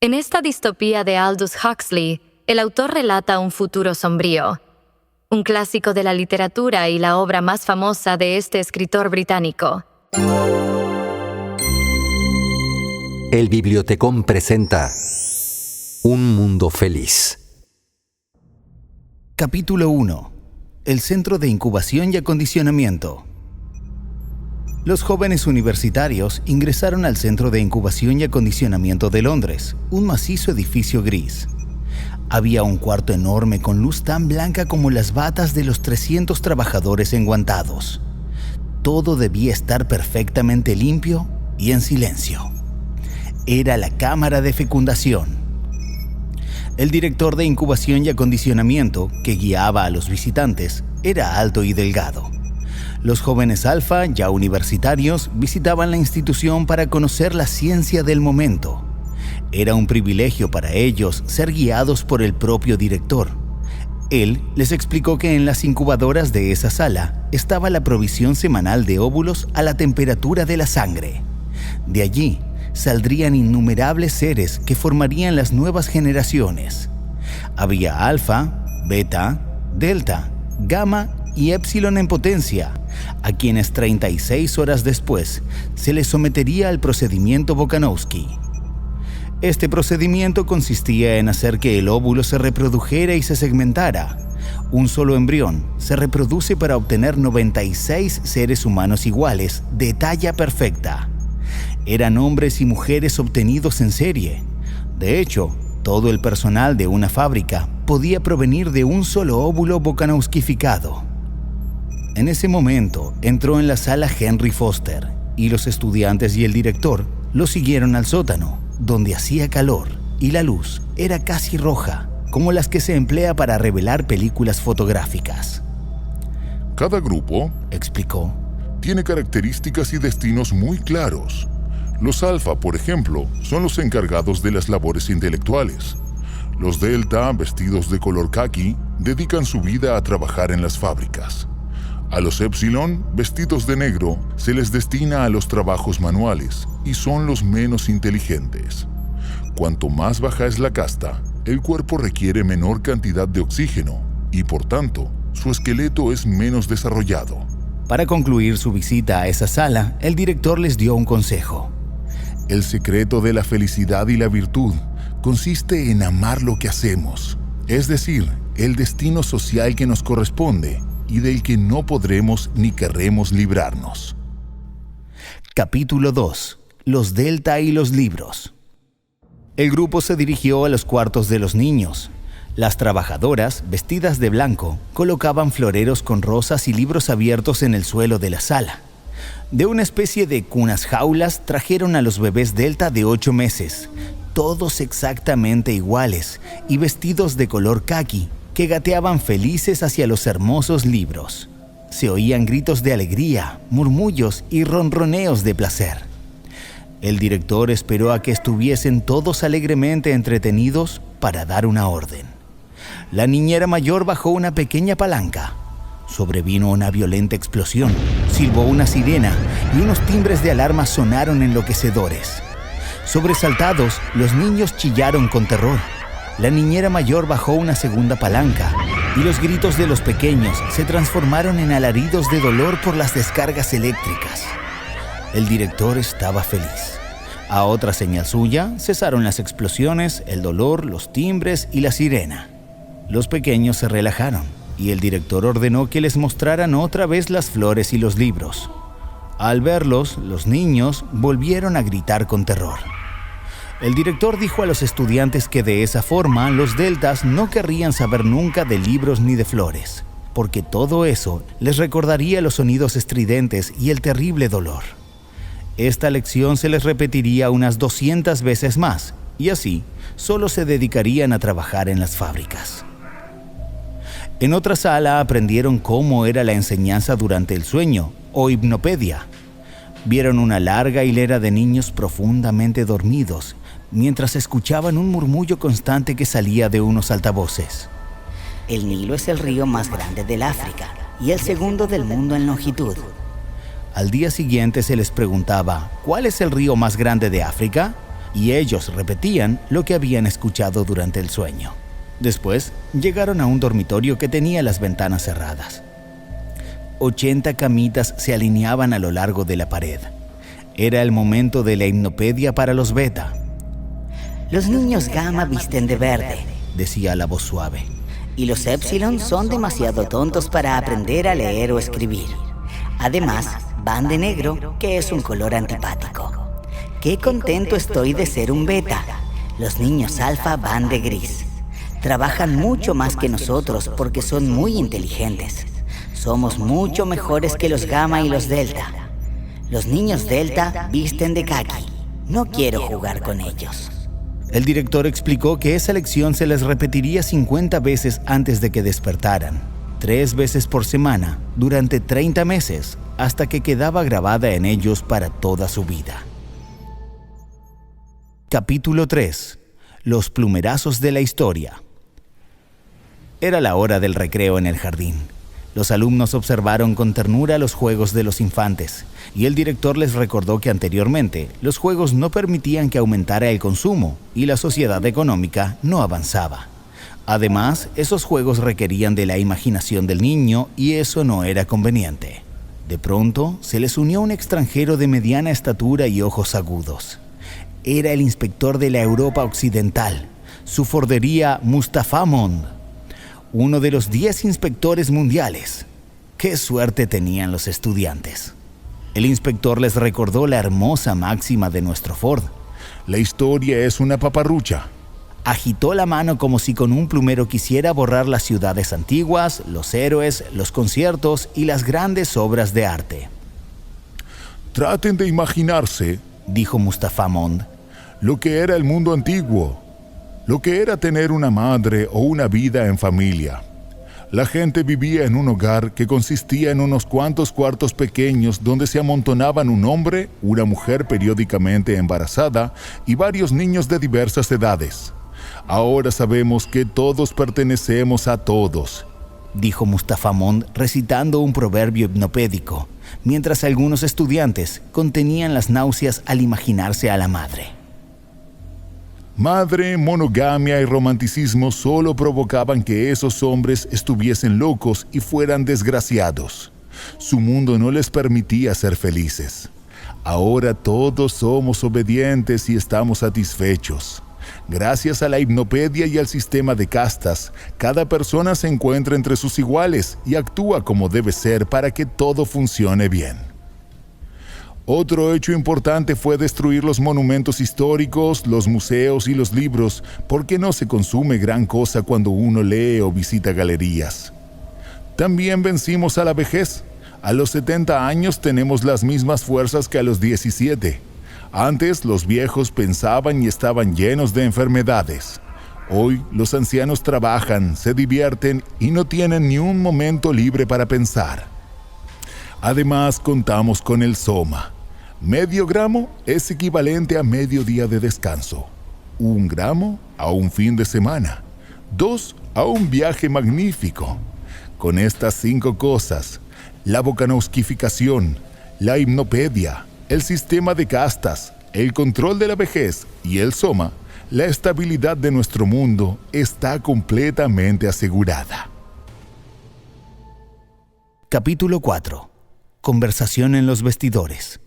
En esta distopía de Aldous Huxley, el autor relata un futuro sombrío, un clásico de la literatura y la obra más famosa de este escritor británico. El Bibliotecón presenta Un mundo feliz. Capítulo 1. El Centro de Incubación y Acondicionamiento. Los jóvenes universitarios ingresaron al Centro de Incubación y Acondicionamiento de Londres, un macizo edificio gris. Había un cuarto enorme con luz tan blanca como las batas de los 300 trabajadores enguantados. Todo debía estar perfectamente limpio y en silencio. Era la cámara de fecundación. El director de incubación y acondicionamiento, que guiaba a los visitantes, era alto y delgado. Los jóvenes alfa, ya universitarios, visitaban la institución para conocer la ciencia del momento. Era un privilegio para ellos ser guiados por el propio director. Él les explicó que en las incubadoras de esa sala estaba la provisión semanal de óvulos a la temperatura de la sangre. De allí saldrían innumerables seres que formarían las nuevas generaciones. Había alfa, beta, delta, gamma y épsilon en potencia, a quienes 36 horas después se les sometería al procedimiento Bokanovsky. Este procedimiento consistía en hacer que el óvulo se reprodujera y se segmentara. Un solo embrión se reproduce para obtener 96 seres humanos iguales, de talla perfecta. Eran hombres y mujeres obtenidos en serie. De hecho, todo el personal de una fábrica podía provenir de un solo óvulo bokanovskificado. En ese momento entró en la sala Henry Foster y los estudiantes y el director lo siguieron al sótano, donde hacía calor y la luz era casi roja, como las que se emplea para revelar películas fotográficas. Cada grupo, explicó, tiene características y destinos muy claros. Los alfa, por ejemplo, son los encargados de las labores intelectuales. Los delta, vestidos de color caqui, dedican su vida a trabajar en las fábricas. A los épsilon, vestidos de negro, se les destina a los trabajos manuales y son los menos inteligentes. Cuanto más baja es la casta, el cuerpo requiere menor cantidad de oxígeno y, por tanto, su esqueleto es menos desarrollado. Para concluir su visita a esa sala, el director les dio un consejo. El secreto de la felicidad y la virtud consiste en amar lo que hacemos, es decir, el destino social que nos corresponde y del que no podremos ni querremos librarnos. Capítulo 2. Los delta y los libros. El grupo se dirigió a los cuartos de los niños. Las trabajadoras, vestidas de blanco, colocaban floreros con rosas y libros abiertos en el suelo de la sala. De una especie de cunas jaulas trajeron a los bebés delta de 8 meses, todos exactamente iguales y vestidos de color caqui, que gateaban felices hacia los hermosos libros. Se oían gritos de alegría, murmullos y ronroneos de placer. El director esperó a que estuviesen todos alegremente entretenidos para dar una orden. La niñera mayor bajó una pequeña palanca. Sobrevino una violenta explosión, silbó una sirena y unos timbres de alarma sonaron enloquecedores. Sobresaltados, los niños chillaron con terror. La niñera mayor bajó una segunda palanca y los gritos de los pequeños se transformaron en alaridos de dolor por las descargas eléctricas. El director estaba feliz. A otra señal suya, cesaron las explosiones, el dolor, los timbres y la sirena. Los pequeños se relajaron y el director ordenó que les mostraran otra vez las flores y los libros. Al verlos, los niños volvieron a gritar con terror. El director dijo a los estudiantes que de esa forma los deltas no querrían saber nunca de libros ni de flores, porque todo eso les recordaría los sonidos estridentes y el terrible dolor. Esta lección se les repetiría unas 200 veces más, y así solo se dedicarían a trabajar en las fábricas. En otra sala aprendieron cómo era la enseñanza durante el sueño, o hipnopedia. Vieron una larga hilera de niños profundamente dormidos, mientras escuchaban un murmullo constante que salía de unos altavoces. El Nilo es el río más grande del África y el segundo del mundo en longitud. Al día siguiente se les preguntaba, ¿cuál es el río más grande de África? y ellos repetían lo que habían escuchado durante el sueño. Después, llegaron a un dormitorio que tenía las ventanas cerradas. 80 camitas se alineaban a lo largo de la pared. Era el momento de la hipnopedia para los beta. Los niños gamma visten de verde, Decía la voz suave. y los epsilon son demasiado tontos para aprender a leer o escribir. Además, van de negro, que es un color antipático. Qué contento estoy de ser un beta. Los niños alfa van de gris. Trabajan mucho más que nosotros porque son muy inteligentes. Somos mucho mejores que los gamma y los delta. Los niños delta visten de caqui. No quiero jugar con ellos. El director explicó que esa lección se les repetiría 50 veces antes de que despertaran, 3 veces por semana, durante 30 meses, hasta que quedaba grabada en ellos para toda su vida. Capítulo 3. Los plumerazos de la historia. Era la hora del recreo en el jardín. Los alumnos observaron con ternura los juegos de los infantes, y el director les recordó que anteriormente los juegos no permitían que aumentara el consumo y la sociedad económica no avanzaba. Además, esos juegos requerían de la imaginación del niño y eso no era conveniente. De pronto, se les unió un extranjero de mediana estatura y ojos agudos. Era el inspector de la Europa Occidental, su fordería Mustafa Mond, uno de los 10 inspectores mundiales. ¡Qué suerte tenían los estudiantes! El inspector les recordó la hermosa máxima de nuestro Ford. La historia es una paparrucha. Agitó la mano como si con un plumero quisiera borrar las ciudades antiguas, los héroes, los conciertos y las grandes obras de arte. Traten de imaginarse, Dijo Mustafa Mond. lo que era el mundo antiguo, lo que era tener una madre o una vida en familia. La gente vivía en un hogar que consistía en unos cuantos cuartos pequeños donde se amontonaban un hombre, una mujer periódicamente embarazada y varios niños de diversas edades. Ahora sabemos que todos pertenecemos a todos, Dijo Mustafa Mond recitando un proverbio hipnopédico, mientras algunos estudiantes contenían las náuseas al imaginarse a la madre. Madre, monogamia y romanticismo solo provocaban que esos hombres estuviesen locos y fueran desgraciados. Su mundo no les permitía ser felices. Ahora todos somos obedientes y estamos satisfechos. Gracias a la hipnopedia y al sistema de castas, cada persona se encuentra entre sus iguales y actúa como debe ser para que todo funcione bien. Otro hecho importante fue destruir los monumentos históricos, los museos y los libros, porque no se consume gran cosa cuando uno lee o visita galerías. También vencimos a la vejez. A los 70 años tenemos las mismas fuerzas que a los 17. Antes los viejos pensaban y estaban llenos de enfermedades. Hoy los ancianos trabajan, se divierten y no tienen ni un momento libre para pensar. Además, contamos con el soma. Medio gramo es equivalente a medio día de descanso. 1 gramo a un fin de semana. 2 a un viaje magnífico. Con estas 5 cosas, la bocanauskificación, la hipnopedia, el sistema de castas, el control de la vejez y el soma, la estabilidad de nuestro mundo está completamente asegurada. Capítulo 4. Conversación en los vestidores.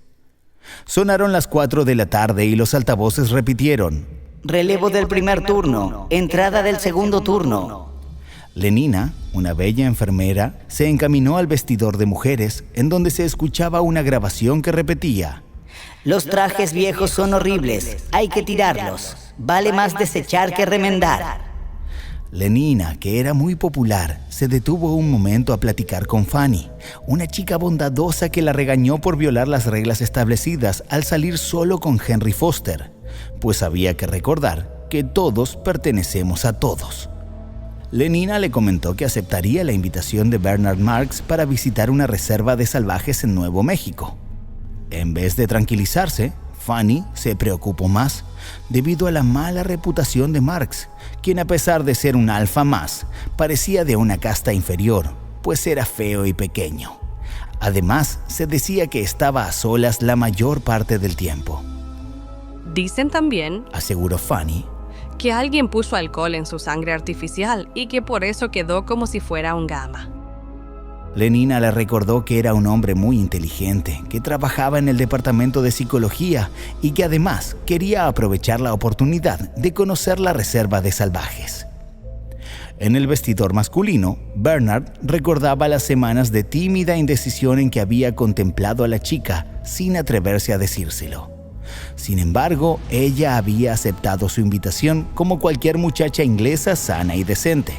Sonaron las 4 de la tarde y los altavoces repitieron: Relevo del primer turno, entrada del segundo turno. Lenina, una bella enfermera, se encaminó al vestidor de mujeres, en donde se escuchaba una grabación que repetía: Los trajes viejos son horribles, hay que tirarlos. Vale más desechar que remendar. Lenina, que era muy popular, se detuvo un momento a platicar con Fanny, una chica bondadosa que la regañó por violar las reglas establecidas al salir solo con Henry Foster, pues había que recordar que todos pertenecemos a todos. Lenina le comentó que aceptaría la invitación de Bernard Marx para visitar una reserva de salvajes en Nuevo México. En vez de tranquilizarse, Fanny se preocupó más debido a la mala reputación de Marx, quien a pesar de ser un alfa más, parecía de una casta inferior, pues era feo y pequeño. Además, se decía que estaba a solas la mayor parte del tiempo. Dicen también, aseguró Fanny, que alguien puso alcohol en su sangre artificial y que por eso quedó como si fuera un gama. Lenina le recordó que era un hombre muy inteligente, que trabajaba en el departamento de psicología y que además quería aprovechar la oportunidad de conocer la reserva de salvajes. En el vestidor masculino, Bernard recordaba las semanas de tímida indecisión en que había contemplado a la chica sin atreverse a decírselo. Sin embargo, ella había aceptado su invitación como cualquier muchacha inglesa sana y decente.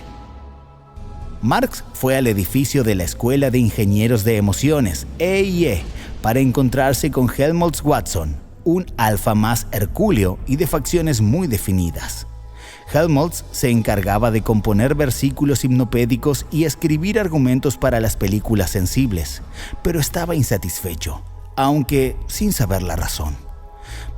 Marx fue al edificio de la Escuela de Ingenieros de Emociones, EIE, para encontrarse con Helmholtz Watson, un alfa más hercúleo y de facciones muy definidas. Helmholtz se encargaba de componer versículos hipnopédicos y escribir argumentos para las películas sensibles, pero estaba insatisfecho, aunque sin saber la razón.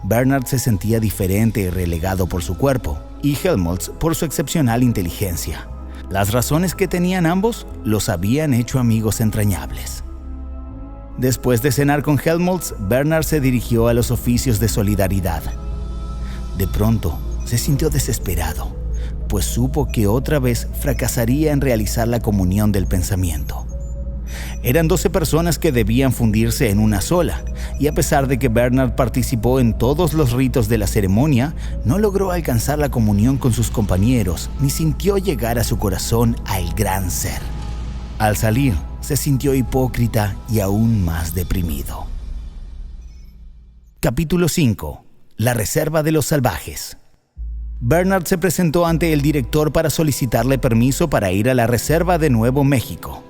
Bernard se sentía diferente y relegado por su cuerpo, y Helmholtz por su excepcional inteligencia. Las razones que tenían ambos los habían hecho amigos entrañables. Después de cenar con Helmholtz, Bernard se dirigió a los oficios de solidaridad. De pronto, se sintió desesperado, pues supo que otra vez fracasaría en realizar la comunión del pensamiento. Eran 12 personas que debían fundirse en una sola, y a pesar de que Bernard participó en todos los ritos de la ceremonia, no logró alcanzar la comunión con sus compañeros, ni sintió llegar a su corazón al gran ser. Al salir, se sintió hipócrita y aún más deprimido. Capítulo 5. La reserva de los salvajes. Bernard se presentó ante el director para solicitarle permiso para ir a la reserva de Nuevo México.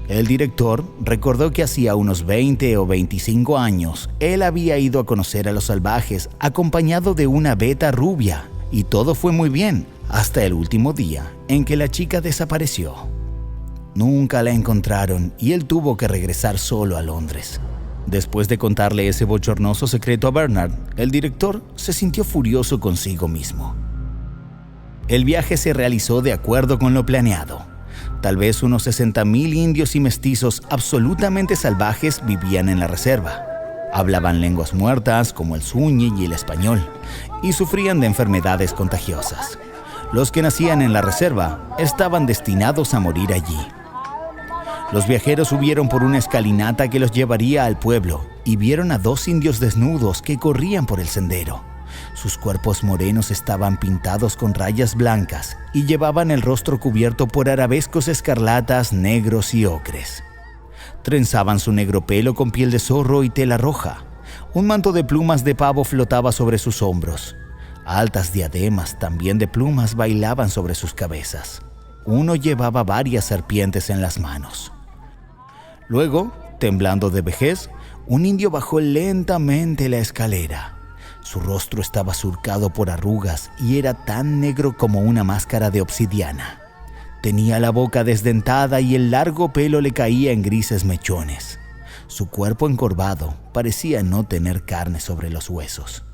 El director recordó que hacía unos 20 o 25 años él había ido a conocer a los salvajes acompañado de una beta rubia, y todo fue muy bien hasta el último día en que la chica desapareció. Nunca la encontraron y él tuvo que regresar solo a Londres. Después de contarle ese bochornoso secreto a Bernard, el director se sintió furioso consigo mismo. El viaje se realizó de acuerdo con lo planeado. Tal vez unos 60,000 indios y mestizos absolutamente salvajes vivían en la reserva. Hablaban lenguas muertas como el suñi y el español y sufrían de enfermedades contagiosas. Los que nacían en la reserva estaban destinados a morir allí. Los viajeros subieron por una escalinata que los llevaría al pueblo y vieron a 2 indios desnudos que corrían por el sendero. Sus cuerpos morenos estaban pintados con rayas blancas y llevaban el rostro cubierto por arabescos escarlatas, negros y ocres. Trenzaban su negro pelo con piel de zorro y tela roja. Un manto de plumas de pavo flotaba sobre sus hombros. Altas diademas, también de plumas, bailaban sobre sus cabezas. Uno llevaba varias serpientes en las manos. Luego, temblando de vejez, un indio bajó lentamente la escalera. Su rostro estaba surcado por arrugas y era tan negro como una máscara de obsidiana. Tenía la boca desdentada y el largo pelo le caía en grises mechones. Su cuerpo encorvado parecía no tener carne sobre los huesos.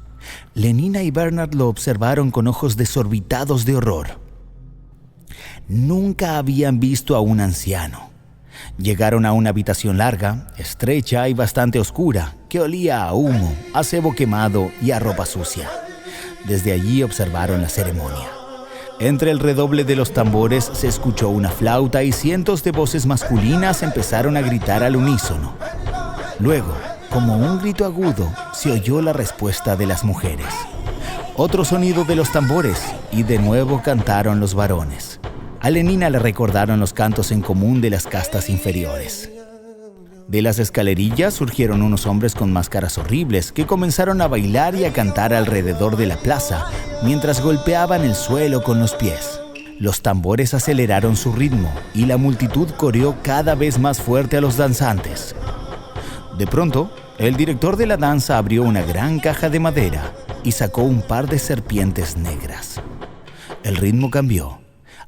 Lenina y Bernard lo observaron con ojos desorbitados de horror. Nunca habían visto a un anciano. Llegaron a una habitación larga, estrecha y bastante oscura, que olía a humo, a cebo quemado y a ropa sucia. Desde allí observaron la ceremonia. Entre el redoble de los tambores se escuchó una flauta y cientos de voces masculinas empezaron a gritar al unísono. Luego, como un grito agudo, se oyó la respuesta de las mujeres. Otro sonido de los tambores y de nuevo cantaron los varones. A Lenina le recordaron los cantos en común de las castas inferiores. De las escalerillas surgieron unos hombres con máscaras horribles que comenzaron a bailar y a cantar alrededor de la plaza mientras golpeaban el suelo con los pies. Los tambores aceleraron su ritmo y la multitud coreó cada vez más fuerte a los danzantes. De pronto, el director de la danza abrió una gran caja de madera y sacó un par de serpientes negras. El ritmo cambió.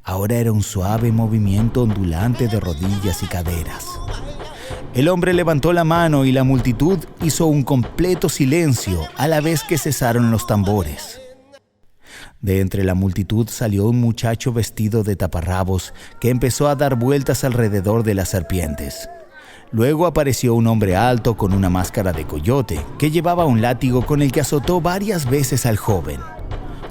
Ahora era un suave movimiento ondulante de rodillas y caderas. El hombre levantó la mano y la multitud hizo un completo silencio a la vez que cesaron los tambores. De entre la multitud salió un muchacho vestido de taparrabos que empezó a dar vueltas alrededor de las serpientes. Luego apareció un hombre alto con una máscara de coyote que llevaba un látigo con el que azotó varias veces al joven.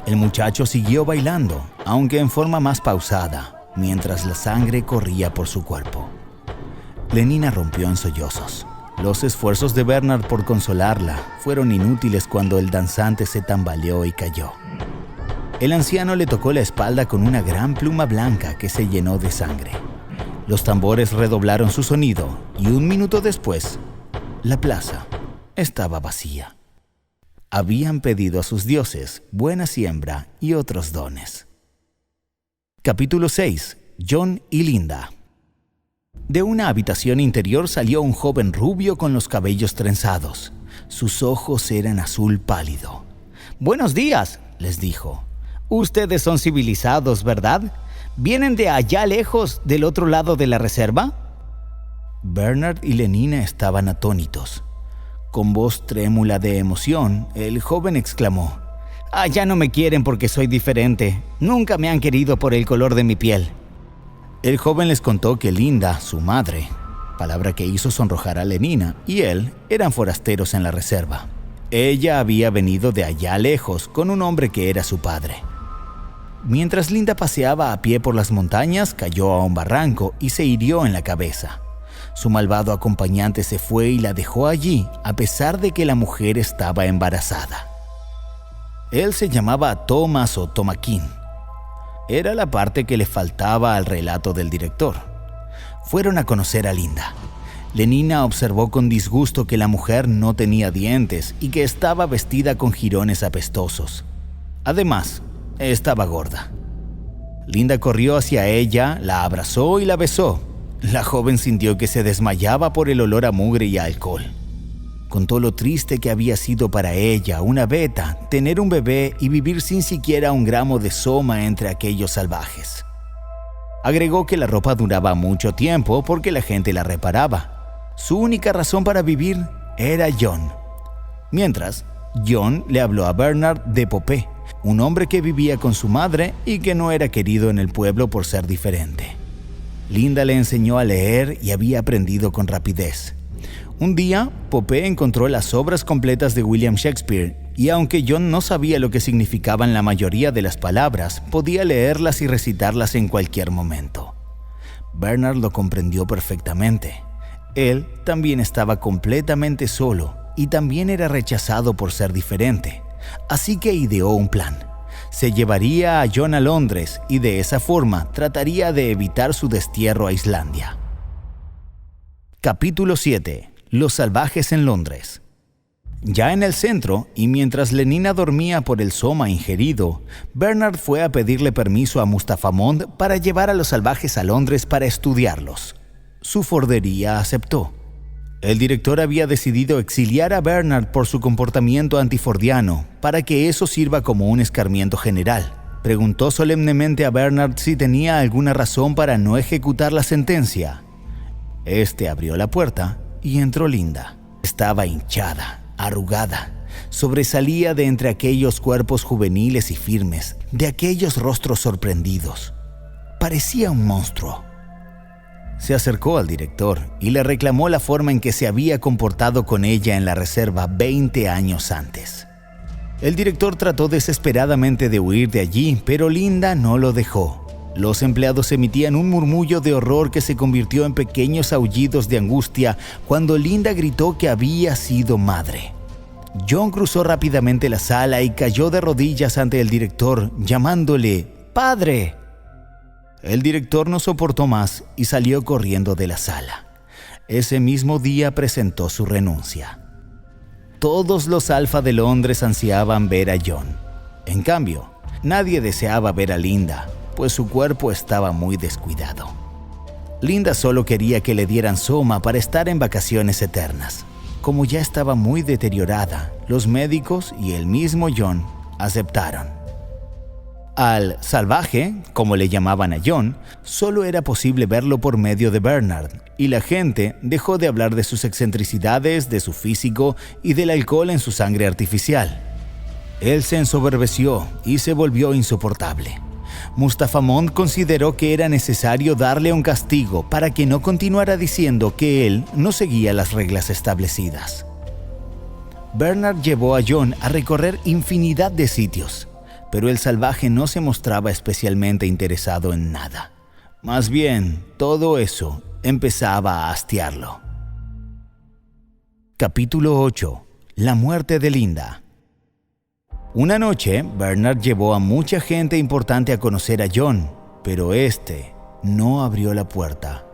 El muchacho siguió bailando, aunque en forma más pausada, mientras la sangre corría por su cuerpo. Lenina rompió en sollozos. Los esfuerzos de Bernard por consolarla fueron inútiles cuando el danzante se tambaleó y cayó. El anciano le tocó la espalda con una gran pluma blanca que se llenó de sangre. Los tambores redoblaron su sonido y 1 minuto después, la plaza estaba vacía. Habían pedido a sus dioses buena siembra y otros dones. Capítulo 6. John y Linda. De una habitación interior salió un joven rubio con los cabellos trenzados. Sus ojos eran azul pálido. «Buenos días», les dijo. «Ustedes son civilizados, ¿verdad? ¿Vienen de allá lejos, del otro lado de la reserva?» Bernard y Lenina estaban atónitos. Con voz trémula de emoción, el joven exclamó: «Ya no me quieren porque soy diferente. Nunca me han querido por el color de mi piel». El joven les contó que Linda, su madre, palabra que hizo sonrojar a Lenina, y él eran forasteros en la reserva. Ella había venido de allá lejos con un hombre que era su padre. Mientras Linda paseaba a pie por las montañas, cayó a un barranco y se hirió en la cabeza. Su malvado acompañante se fue y la dejó allí, a pesar de que la mujer estaba embarazada. Él se llamaba Thomas o Tomaquín. Era la parte que le faltaba al relato del director. Fueron a conocer a Linda. Lenina observó con disgusto que la mujer no tenía dientes y que estaba vestida con jirones apestosos. Además, estaba gorda. Linda corrió hacia ella, la abrazó y la besó. La joven sintió que se desmayaba por el olor a mugre y a alcohol. Contó lo triste que había sido para ella, una beta, tener un bebé y vivir sin siquiera 1 gramo de soma entre aquellos salvajes. Agregó que la ropa duraba mucho tiempo porque la gente la reparaba. Su única razón para vivir era John. Mientras, John le habló a Bernard de Popé, un hombre que vivía con su madre y que no era querido en el pueblo por ser diferente. Linda le enseñó a leer y había aprendido con rapidez. Un día, Popé encontró las obras completas de William Shakespeare y aunque John no sabía lo que significaban la mayoría de las palabras, podía leerlas y recitarlas en cualquier momento. Bernard lo comprendió perfectamente. Él también estaba completamente solo y también era rechazado por ser diferente. Así que ideó un plan. Se llevaría a John a Londres y de esa forma trataría de evitar su destierro a Islandia. Capítulo 7. Los salvajes en Londres. Ya en el centro, y mientras Lenina dormía por el soma ingerido, Bernard fue a pedirle permiso a Mustafamond para llevar a los salvajes a Londres para estudiarlos. Su fordería aceptó. El director había decidido exiliar a Bernard por su comportamiento antifordiano, para que eso sirva como un escarmiento general. Preguntó solemnemente a Bernard si tenía alguna razón para no ejecutar la sentencia. Este abrió la puerta y entró Linda. Estaba hinchada, arrugada. Sobresalía de entre aquellos cuerpos juveniles y firmes, de aquellos rostros sorprendidos. Parecía un monstruo. Se acercó al director y le reclamó la forma en que se había comportado con ella en la reserva 20 años antes. El director trató desesperadamente de huir de allí, pero Linda no lo dejó. Los empleados emitían un murmullo de horror que se convirtió en pequeños aullidos de angustia cuando Linda gritó que había sido madre. John cruzó rápidamente la sala y cayó de rodillas ante el director, llamándole «¡Padre!». El director no soportó más y salió corriendo de la sala. Ese mismo día presentó su renuncia. Todos los alfa de Londres ansiaban ver a John. En cambio, nadie deseaba ver a Linda, pues su cuerpo estaba muy descuidado. Linda solo quería que le dieran soma para estar en vacaciones eternas. Como ya estaba muy deteriorada, los médicos y el mismo John aceptaron. Al salvaje, como le llamaban a John, solo era posible verlo por medio de Bernard, y la gente dejó de hablar de sus excentricidades, de su físico y del alcohol en su sangre artificial. Él se ensoberbeció y se volvió insoportable. Mustafa Mond consideró que era necesario darle un castigo para que no continuara diciendo que él no seguía las reglas establecidas. Bernard llevó a John a recorrer infinidad de sitios, pero el salvaje no se mostraba especialmente interesado en nada. Más bien, todo eso empezaba a hastiarlo. Capítulo 8. La muerte de Linda. Una noche, Bernard llevó a mucha gente importante a conocer a John, pero este no abrió la puerta.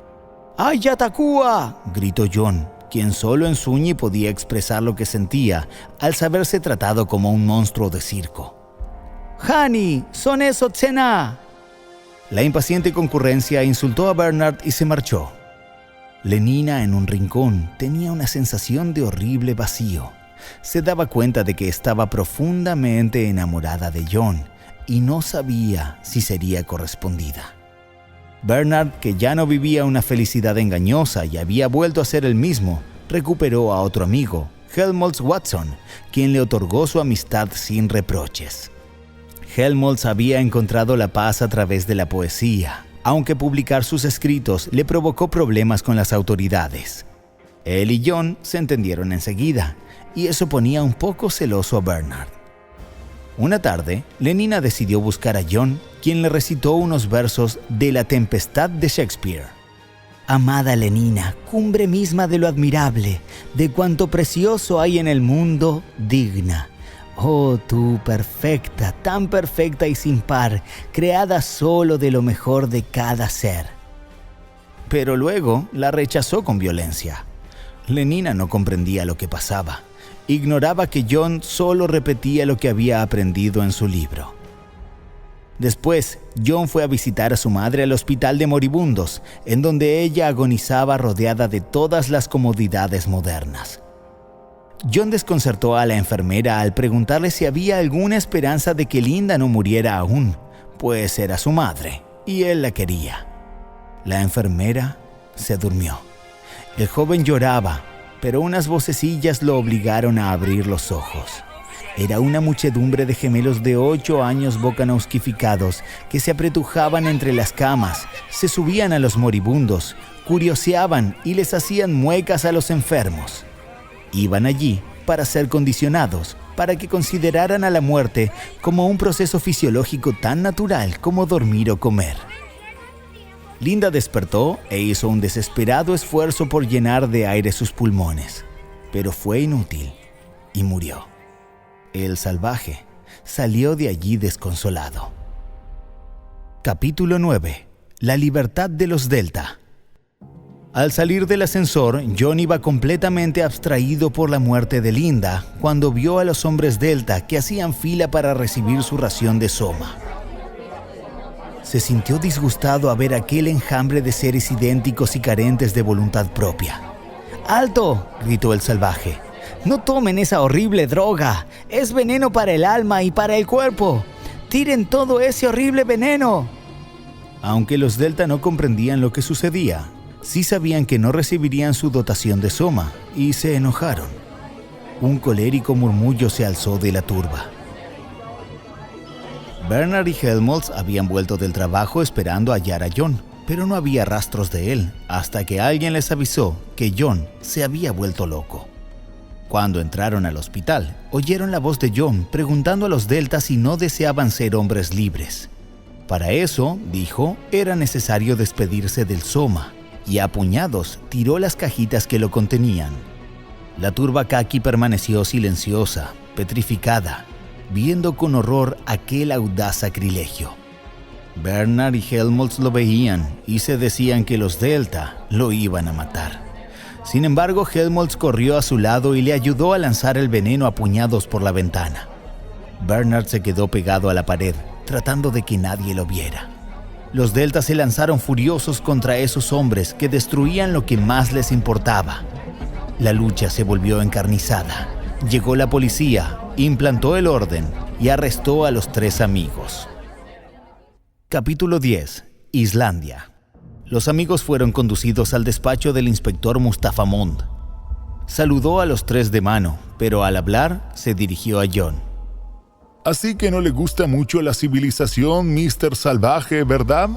¡Ay, Yatakua!, gritó John, quien solo en Suñi podía expresar lo que sentía al saberse tratado como un monstruo de circo. ¡Hani! ¡Son eso, Tsena! La impaciente concurrencia insultó a Bernard y se marchó. Lenina, en un rincón, tenía una sensación de horrible vacío. Se daba cuenta de que estaba profundamente enamorada de John y no sabía si sería correspondida. Bernard, que ya no vivía una felicidad engañosa y había vuelto a ser el mismo, recuperó a otro amigo, Helmholtz Watson, quien le otorgó su amistad sin reproches. Helmholtz había encontrado la paz a través de la poesía, aunque publicar sus escritos le provocó problemas con las autoridades. Él y John se entendieron enseguida, y eso ponía un poco celoso a Bernard. Una tarde, Lenina decidió buscar a John, quien le recitó unos versos de La Tempestad de Shakespeare. Amada Lenina, cumbre misma de lo admirable, de cuanto precioso hay en el mundo, digna. Oh, tú perfecta, tan perfecta y sin par, creada solo de lo mejor de cada ser. Pero luego la rechazó con violencia. Lenina no comprendía lo que pasaba. Ignoraba que John solo repetía lo que había aprendido en su libro. Después, John fue a visitar a su madre al hospital de moribundos, en donde ella agonizaba rodeada de todas las comodidades modernas. John desconcertó a la enfermera al preguntarle si había alguna esperanza de que Linda no muriera aún, pues era su madre y él la quería. La enfermera se durmió. El joven lloraba, pero unas vocecillas lo obligaron a abrir los ojos. Era una muchedumbre de gemelos de 8 años bocanauskificados que se apretujaban entre las camas, se subían a los moribundos, curioseaban y les hacían muecas a los enfermos. Iban allí para ser condicionados, para que consideraran a la muerte como un proceso fisiológico tan natural como dormir o comer. Linda despertó e hizo un desesperado esfuerzo por llenar de aire sus pulmones, pero fue inútil y murió. El salvaje salió de allí desconsolado. Capítulo 9. La libertad de los Delta. Al salir del ascensor, John iba completamente abstraído por la muerte de Linda cuando vio a los hombres Delta que hacían fila para recibir su ración de soma. Se sintió disgustado a ver aquel enjambre de seres idénticos y carentes de voluntad propia. ¡Alto!, gritó el salvaje. ¡No tomen esa horrible droga! ¡Es veneno para el alma y para el cuerpo! ¡Tiren todo ese horrible veneno! Aunque los Delta no comprendían lo que sucedía, sí sabían que no recibirían su dotación de soma y se enojaron. Un colérico murmullo se alzó de la turba. Bernard y Helmholtz habían vuelto del trabajo esperando hallar a John, pero no había rastros de él hasta que alguien les avisó que John se había vuelto loco. Cuando entraron al hospital, oyeron la voz de John preguntando a los Delta si no deseaban ser hombres libres. Para eso, dijo, era necesario despedirse del soma, y a puñados tiró las cajitas que lo contenían. La turba caqui permaneció silenciosa, petrificada, viendo con horror aquel audaz sacrilegio. Bernard y Helmholtz lo veían y se decían que los Delta lo iban a matar. Sin embargo, Helmholtz corrió a su lado y le ayudó a lanzar el veneno a puñados por la ventana. Bernard se quedó pegado a la pared, tratando de que nadie lo viera. Los Delta se lanzaron furiosos contra esos hombres que destruían lo que más les importaba. La lucha se volvió encarnizada. Llegó la policía, implantó el orden y arrestó a los 3 amigos. Capítulo 10. Islandia. Los amigos fueron conducidos al despacho del inspector Mustafa Mond. Saludó a los 3 de mano, pero al hablar se dirigió a John. Así que no le gusta mucho la civilización, Mr. Salvaje, ¿verdad?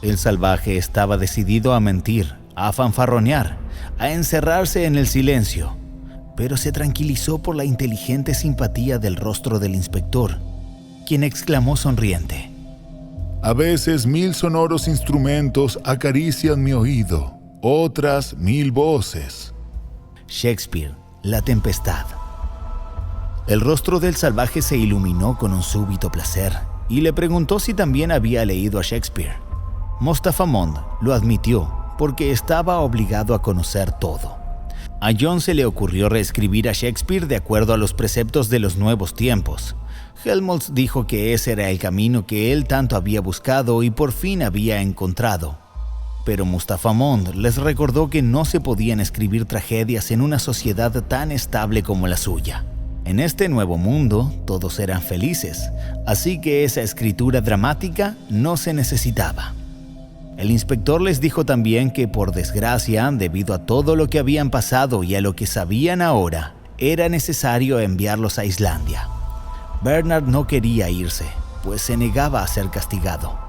El salvaje estaba decidido a mentir, a fanfarronear, a encerrarse en el silencio, pero se tranquilizó por la inteligente simpatía del rostro del inspector, quien exclamó sonriente: A veces 1000 sonoros instrumentos acarician mi oído, otras 1000 voces. Shakespeare, La Tempestad. El rostro del salvaje se iluminó con un súbito placer y le preguntó si también había leído a Shakespeare. Mostafa Mond lo admitió porque estaba obligado a conocer todo. A John se le ocurrió reescribir a Shakespeare de acuerdo a los preceptos de los nuevos tiempos. Helmholtz dijo que ese era el camino que él tanto había buscado y por fin había encontrado. Pero Mostafa Mond les recordó que no se podían escribir tragedias en una sociedad tan estable como la suya. En este nuevo mundo todos eran felices, así que esa escritura dramática no se necesitaba. El inspector les dijo también que, por desgracia, debido a todo lo que habían pasado y a lo que sabían ahora, era necesario enviarlos a Islandia. Bernard no quería irse, pues se negaba a ser castigado.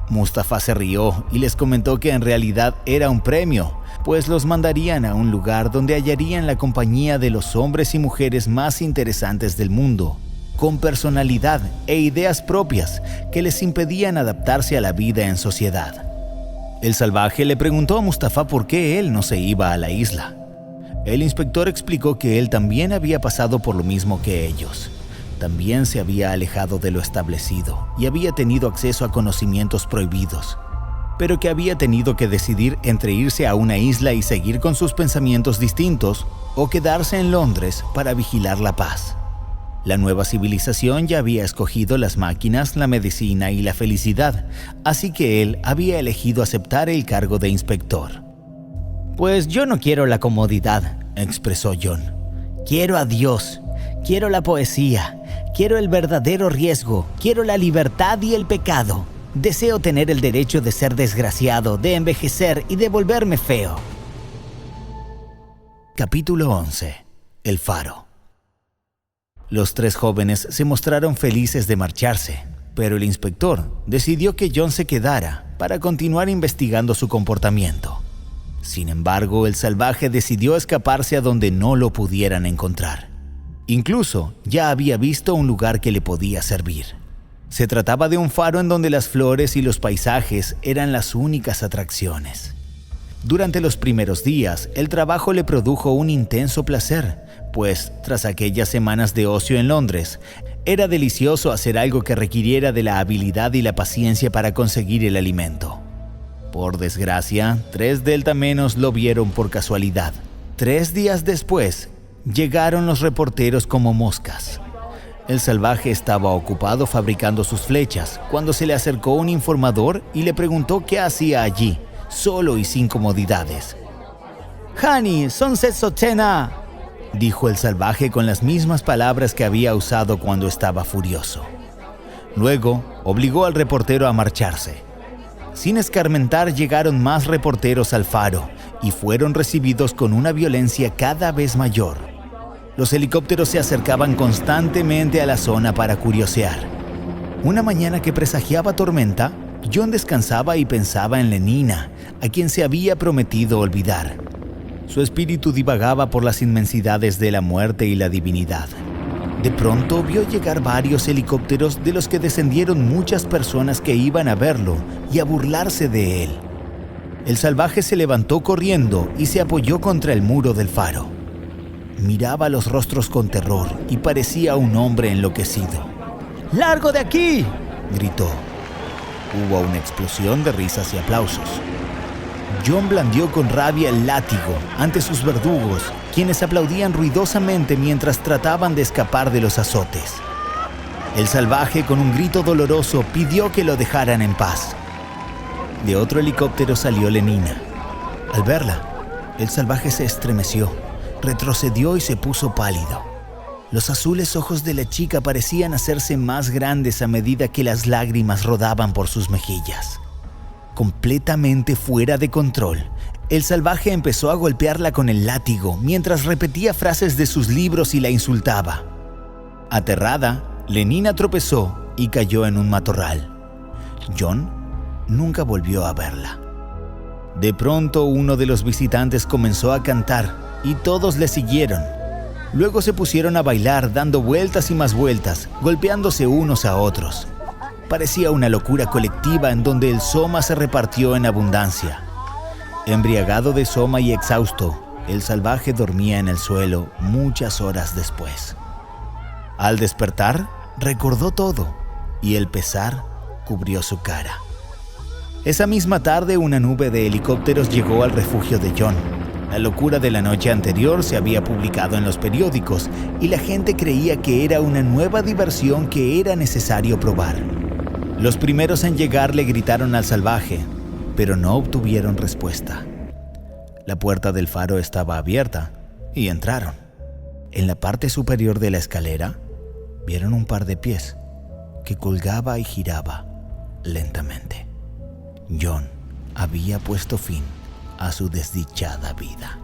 Mostafa se rió y les comentó que en realidad era un premio, pues los mandarían a un lugar donde hallarían la compañía de los hombres y mujeres más interesantes del mundo, con personalidad e ideas propias que les impedían adaptarse a la vida en sociedad. El salvaje le preguntó a Mostafa por qué él no se iba a la isla. El inspector explicó que él también había pasado por lo mismo que ellos. También se había alejado de lo establecido y había tenido acceso a conocimientos prohibidos, pero que había tenido que decidir entre irse a una isla y seguir con sus pensamientos distintos o quedarse en Londres para vigilar la paz. La nueva civilización ya había escogido las máquinas, la medicina y la felicidad, así que él había elegido aceptar el cargo de inspector. «Pues yo no quiero la comodidad», expresó John. «Quiero a Dios, quiero la poesía, quiero el verdadero riesgo, quiero la libertad y el pecado. Deseo tener el derecho de ser desgraciado, de envejecer y de volverme feo». Capítulo 11. El faro. Los tres jóvenes se mostraron felices de marcharse, pero el inspector decidió que John se quedara para continuar investigando su comportamiento. Sin embargo, el salvaje decidió escaparse a donde no lo pudieran encontrar. Incluso ya había visto un lugar que le podía servir. Se trataba de un faro en donde las flores y los paisajes eran las únicas atracciones. Durante los primeros días, el trabajo le produjo un intenso placer, pues tras aquellas semanas de ocio en Londres, era delicioso hacer algo que requiriera de la habilidad y la paciencia para conseguir el alimento. Por desgracia, 3 Delta menos lo vieron por casualidad. 3 días después, llegaron los reporteros como moscas. El salvaje estaba ocupado fabricando sus flechas cuando se le acercó un informador y le preguntó qué hacía allí, solo y sin comodidades. «Hani, Sunset Sotena», dijo el salvaje con las mismas palabras que había usado cuando estaba furioso. Luego, obligó al reportero a marcharse. Sin escarmentar, llegaron más reporteros al faro y fueron recibidos con una violencia cada vez mayor. Los helicópteros se acercaban constantemente a la zona para curiosear. Una mañana que presagiaba tormenta, John descansaba y pensaba en Lenina, a quien se había prometido olvidar. Su espíritu divagaba por las inmensidades de la muerte y la divinidad. De pronto vio llegar varios helicópteros de los que descendieron muchas personas que iban a verlo y a burlarse de él. El salvaje se levantó corriendo y se apoyó contra el muro del faro. Miraba los rostros con terror y parecía un hombre enloquecido. «¡Largo de aquí!», gritó. Hubo una explosión de risas y aplausos. John blandió con rabia el látigo ante sus verdugos, quienes aplaudían ruidosamente mientras trataban de escapar de los azotes. El salvaje, con un grito doloroso, pidió que lo dejaran en paz. De otro helicóptero salió Lenina. Al verla, el salvaje se estremeció, retrocedió y se puso pálido. Los azules ojos de la chica parecían hacerse más grandes a medida que las lágrimas rodaban por sus mejillas. Completamente fuera de control, el salvaje empezó a golpearla con el látigo mientras repetía frases de sus libros y la insultaba. Aterrada, Lenina tropezó y cayó en un matorral. John nunca volvió a verla. De pronto, uno de los visitantes comenzó a cantar y todos le siguieron. Luego se pusieron a bailar, dando vueltas y más vueltas, golpeándose unos a otros. Parecía una locura colectiva en donde el soma se repartió en abundancia. Embriagado de soma y exhausto, el salvaje dormía en el suelo muchas horas después. Al despertar, recordó todo y el pesar cubrió su cara. Esa misma tarde, una nube de helicópteros llegó al refugio de John. La locura de la noche anterior se había publicado en los periódicos y la gente creía que era una nueva diversión que era necesario probar. Los primeros en llegar le gritaron al salvaje, pero no obtuvieron respuesta. La puerta del faro estaba abierta y entraron. En la parte superior de la escalera, vieron un par de pies que colgaba y giraba lentamente. John había puesto fin a su desdichada vida.